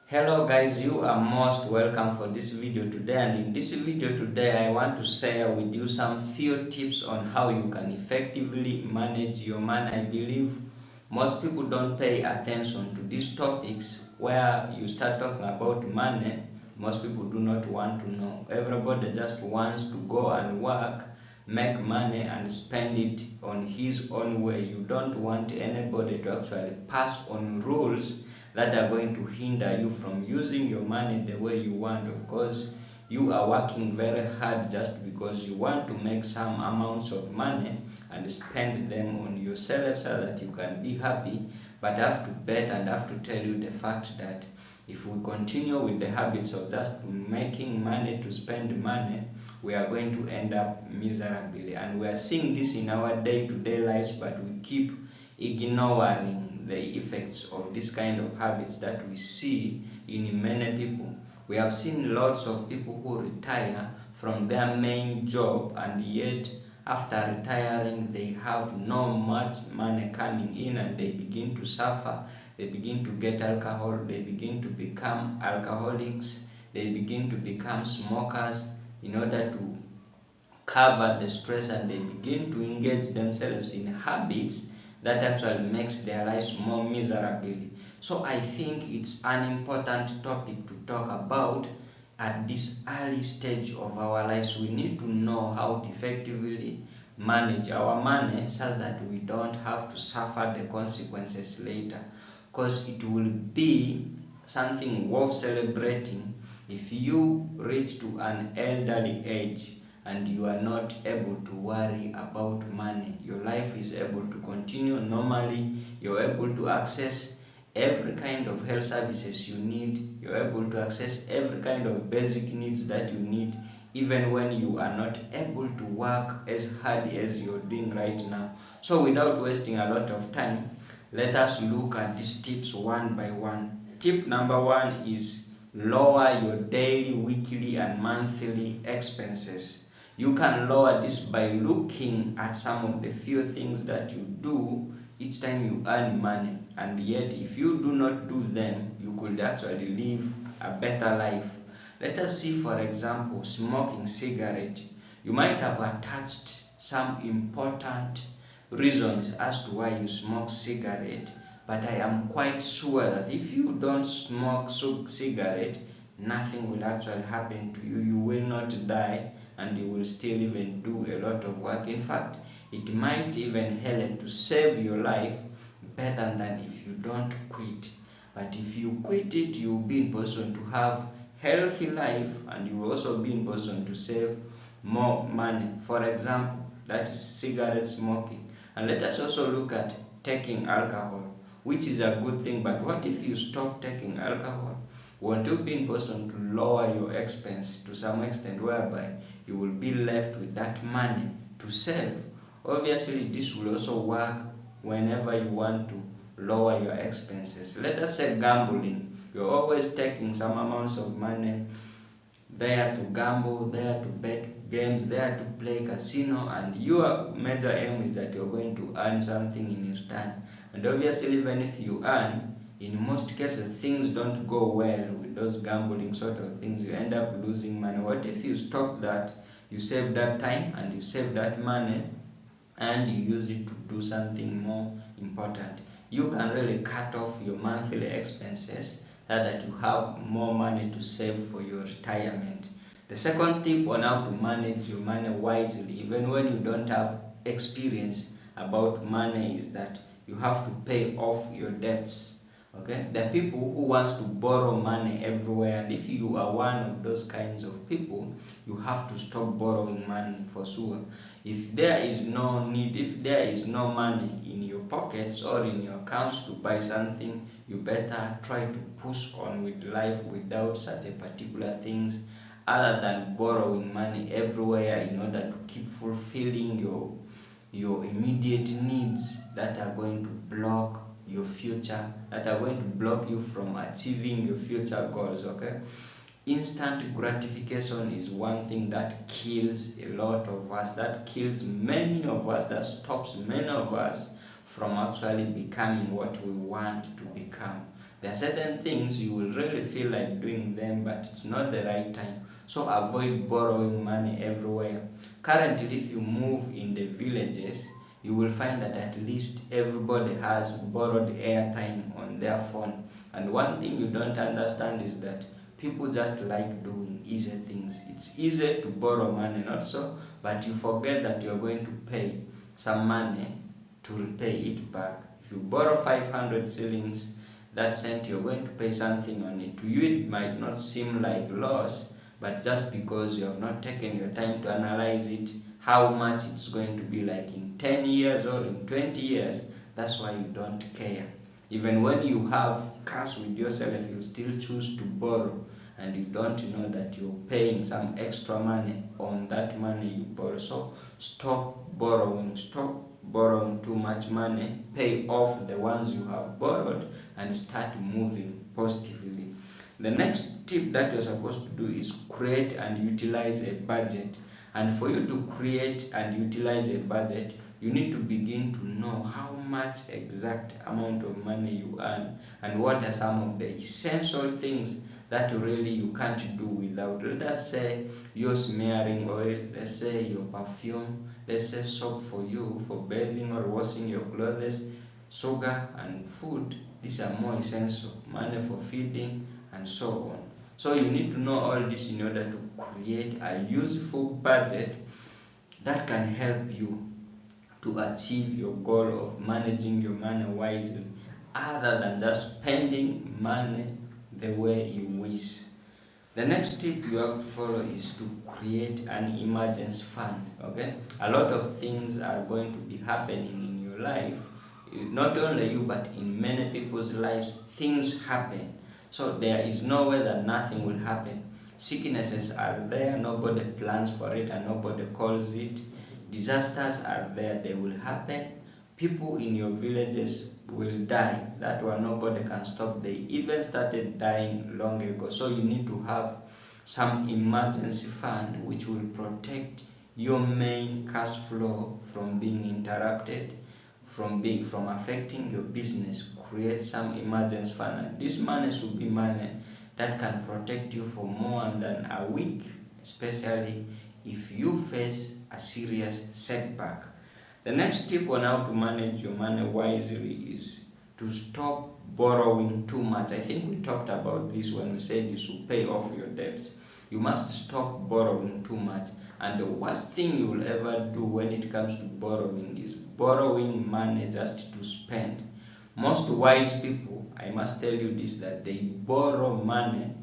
Hello guys, you are most welcome for this video today, and in this video today I want to share with you some few tips on how you can effectively manage your money. I believe most people don't pay attention to these topics where you start talking about money. Most people do not want to know. Everybody just wants to go and work, make money and spend it on his own way. You don't want anybody to actually pass on rules that are going to hinder you from using your money the way you want. Of course, you are working very hard just because you want to make some amounts of money and spend them on yourself so that you can be happy. But I have to bet and I have to tell you the fact that if we continue with the habits of just making money to spend money, we are going to end up miserably. And we are seeing this in our day-to-day lives, but we keep ignoring the effects of this kind of habits that we see in many people. We have seen lots of people who retire from their main job, and yet after retiring they have no much money coming in, and they begin to suffer. They begin to get alcohol, they begin to become alcoholics, they begin to become smokers in order to cover the stress, and they begin to engage themselves in habits that actually makes their lives more miserably. So I think it's an important topic to talk about at this early stage of our lives. We need to know how to effectively manage our money so that we don't have to suffer the consequences later, because it will be something worth celebrating if you reach to an elderly age and you are not able to worry about money. Your life is able to continue normally. You're able to access every kind of health services you need. You're able to access every kind of basic needs that you need, even when you are not able to work as hard as you're doing right now. So without wasting a lot of time, let us look at these tips one by one. Tip number one is lower your daily, weekly, and monthly expenses. You can lower this by looking at some of the few things that you do each time you earn money, and yet if you do not do them, you could actually live a better life. Let us see, for example, smoking cigarette. You might have attached some important reasons as to why you smoke cigarette, but I am quite sure that if you don't smoke cigarette, nothing will actually happen to you. You will not die, and you will still even do a lot of work. In fact, it might even help to save your life better than if you don't quit. But if you quit it, you'll be in position to have healthy life, and you will also be in position to save more money. For example, that is cigarette smoking. And let us also look at taking alcohol, which is a good thing. But what if you stop taking alcohol? Won't you be in position to lower your expense to some extent, whereby you will be left with that money to save? Obviously, this will also work whenever you want to lower your expenses. Let us say gambling. You're always taking some amounts of money there to gamble, there to bet games, there to play casino, and your major aim is that you're going to earn something in return. And obviously, even if you earn, in most cases things don't go well with those gambling sort of things. You end up losing money. What if you stop that? You save that time and you save that money, and you use it to do something more important. You can really cut off your monthly expenses so that you have more money to save for your retirement. The second tip on how to manage your money wisely, even when you don't have experience about money, is that you have to pay off your debts. Okay, there are people who wants to borrow money everywhere, and if you are one of those kinds of people, you have to stop borrowing money for sure. If there is no need, if there is no money in your pockets or in your accounts to buy something, you better try to push on with life without such a particular things, other than borrowing money everywhere in order to keep fulfilling your immediate needs that are going to block your future, that are going to block you from achieving your future goals. Okay, instant gratification is one thing that kills a lot of us, that kills many of us, that stops many of us from actually becoming what we want to become. There are certain things you will really feel like doing them, but it's not the right time. So avoid borrowing money everywhere. Currently, if you move in the villages, you will find that at least everybody has borrowed airtime on their phone. And one thing you don't understand is that people just like doing easy things. It's easy to borrow money, not so, but you forget that you're going to pay some money to repay it back. If you borrow 500 shillings, that cent you're going to pay something on it. To you, it might not seem like loss, but just because you have not taken your time to analyze it, how much it's going to be like in 10 years or in 20 years, that's why you don't care. Even when you have cash with yourself, you still choose to borrow, and you don't know that you're paying some extra money on that money you borrow. So stop borrowing, stop borrowing too much money, pay off the ones you have borrowed, and start moving positively. The next tip that you're supposed to do is create and utilize a budget. And for you to create and utilize a budget, you need to begin to know how much exact amount of money you earn and what are some of the essential things that really you can't do without. Let us say your smearing oil, let's say your perfume, let's say soap for you for bathing or washing your clothes, sugar and food. These are more essential. Money for feeding and so on. So you need to know all this in order to create a useful budget that can help you to achieve your goal of managing your money wisely, other than just spending money the way you wish. The next tip you have to follow is to create an emergency fund. Okay, a lot of things are going to be happening in your life, not only you but in many people's lives. Things happen, so there is no way that nothing will happen. Sicknesses are there, nobody plans for it and nobody calls it. Disasters are there, they will happen. People in your villages will die, that one nobody can stop. They even started dying long ago. So you need to have some emergency fund which will protect your main cash flow from being interrupted, from affecting your business. Create some emergency fund, and this money should be money that can protect you for more than a week, especially if you face a serious setback. The next tip on how to manage your money wisely is to stop borrowing too much. I think we talked about this when we said you should pay off your debts. You must stop borrowing too much. And the worst thing you will ever do when it comes to borrowing is borrowing money just to spend. Most wise people, I must tell you this, that they borrow money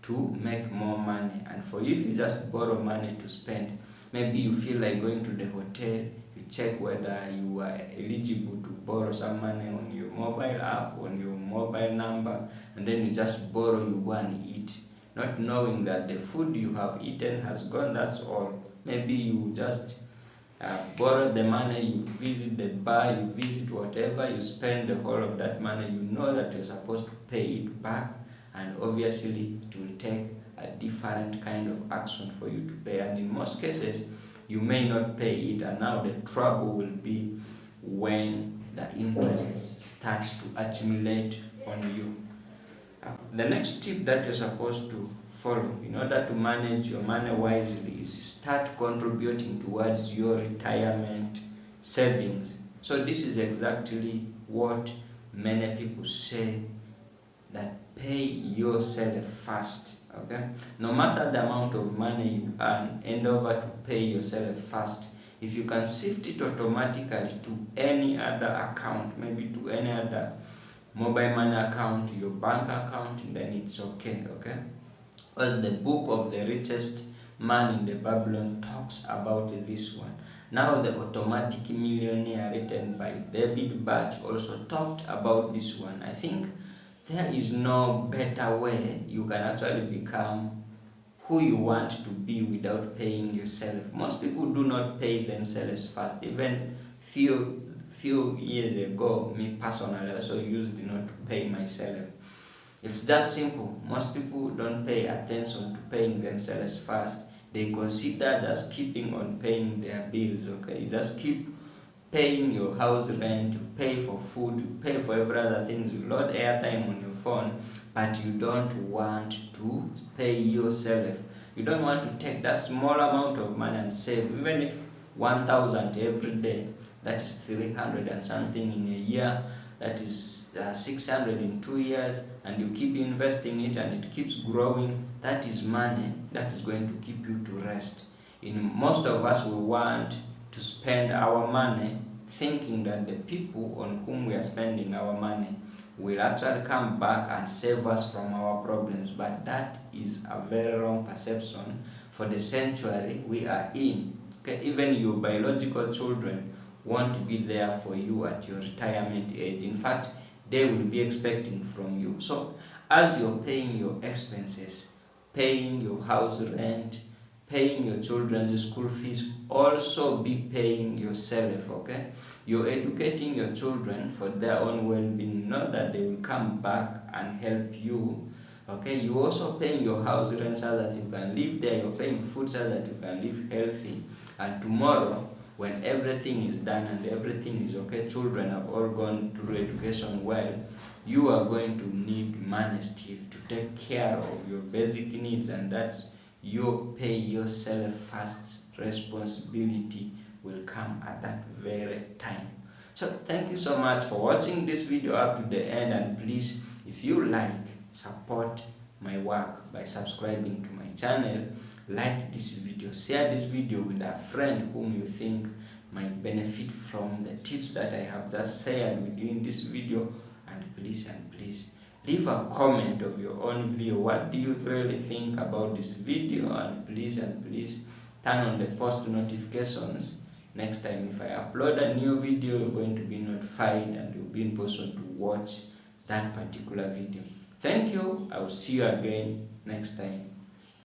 to make more money. And for you, if you just borrow money to spend, maybe you feel like going to the hotel, you check whether you are eligible to borrow some money on your mobile app, on your mobile number, and then you just borrow, you go and eat, not knowing that the food you have eaten has gone, that's all. Maybe you just borrow the money, you visit the bar, you visit whatever, you spend the whole of that money, you know that you're supposed to pay it back, and obviously it will take a different kind of action for you to pay, and in most cases you may not pay it, and now the trouble will be when the interest starts to accumulate on you. The next tip that you're supposed to follow in order to manage your money wisely is start contributing towards your retirement savings. So this is exactly what many people say, that pay yourself first. Okay, no matter the amount of money you earn, endeavor to pay yourself first. If you can shift it automatically to any other account, maybe to any other mobile money account, your bank account, then it's okay. Okay, because the book of the richest man in the Babylon talks about this one. Now the automatic millionaire, written by David Batch, also talked about this one. I think there is no better way you can actually become who you want to be without paying yourself. Most people do not pay themselves first. Even few years ago, me personally also used not to pay myself. It's just simple. Most people don't pay attention to paying themselves first. They consider just keeping on paying their bills. Okay, you just keep paying your house rent, you pay for food, you pay for every other things, you load airtime on your phone, but you don't want to pay yourself. You don't want to take that small amount of money and save, even if 1,000 every day, that is 300 and something in a year, that is 600 in 2 years, and you keep investing it and it keeps growing. That is money that is going to keep you to rest. Most of us will want to spend our money thinking that the people on whom we are spending our money will actually come back and save us from our problems, but that is a very wrong perception for the century we are in. Okay, even your biological children want to be there for you at your retirement age. In fact, they will be expecting from you. So as you're paying your expenses, paying your house rent, paying your children's school fees, also be paying yourself. Okay, you're educating your children for their own well-being, not that they will come back and help you. Okay, you also paying your house rent so that you can live there. You're paying food so that you can live healthy. And tomorrow, when everything is done and everything is okay, children have all gone through education well, you are going to need money still to take care of your basic needs, and that's your pay yourself first responsibility will come at that very time. So thank you so much for watching this video up to the end, and please, if you like, support my work by subscribing to my channel, like this video, share this video with a friend whom you think might benefit from the tips that I have just shared with you in this video, and please leave a comment of your own view. What do you really think about this video? And please turn on the post notifications. Next time if I upload a new video, you're going to be notified and you'll be in position to watch that particular video. Thank you. I will see you again next time.